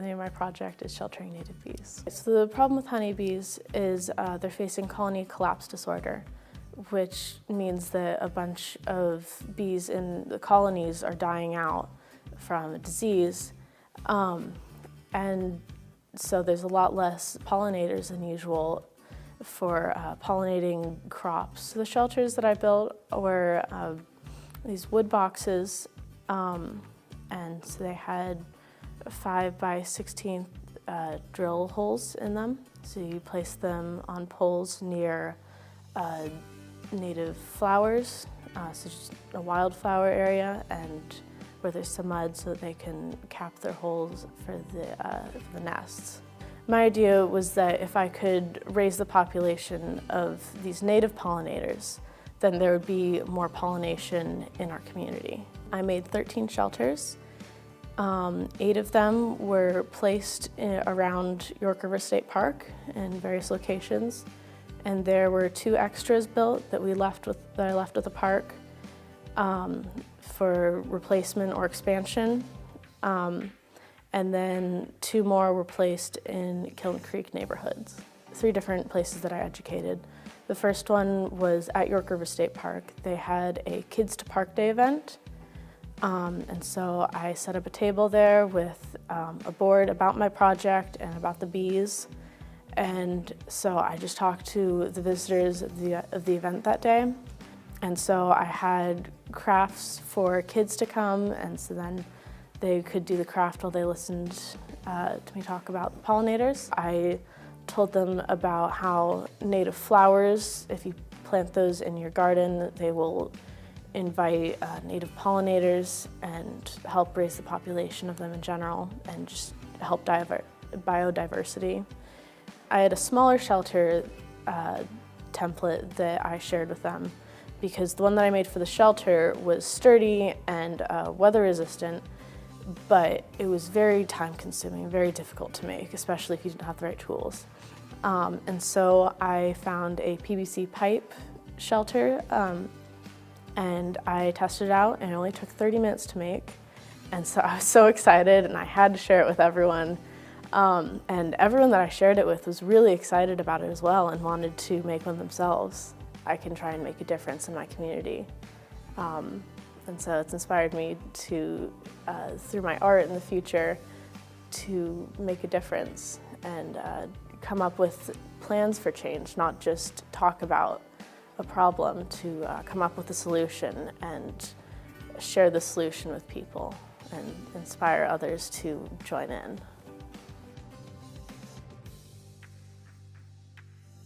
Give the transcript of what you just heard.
name of my project is Sheltering Native Bees. So the problem with honeybees is they're facing colony collapse disorder, which means that a bunch of bees in the colonies are dying out from a disease. And so there's a lot less pollinators than usual for pollinating crops. So the shelters that I built were these wood boxes, and so they had 5 by 16 drill holes in them. So you place them on poles near native flowers, so just a wildflower area, and where there's some mud so that they can cap their holes for the nests. My idea was that if I could raise the population of these native pollinators, then there would be more pollination in our community. I made 13 shelters. 8 of them were placed around York River State Park in various locations, and there were 2 extras built that I left with the park for replacement or expansion. And then 2 more were placed in Kiln Creek neighborhoods. 3 different places that I educated. The first one was at York River State Park. They had a Kids to Park Day event. And so I set up a table there with a board about my project and about the bees. And so I just talked to the visitors of the event that day. And so I had crafts for kids to come, and so then they could do the craft while they listened to me talk about the pollinators. I told them about how native flowers, if you plant those in your garden, they will invite native pollinators and help raise the population of them in general and just help biodiversity. I had a smaller shelter template that I shared with them because the one that I made for the shelter was sturdy and weather resistant, but it was very time consuming, very difficult to make, especially if you didn't have the right tools. And so I found a PVC pipe shelter and I tested it out, and it only took 30 minutes to make. And so I was so excited, and I had to share it with everyone. And everyone that I shared it with was really excited about it as well and wanted to make one themselves. I can try and make a difference in my community. And so it's inspired me to, through my art in the future, to make a difference and come up with plans for change, not just talk about a problem, to come up with a solution and share the solution with people and inspire others to join in.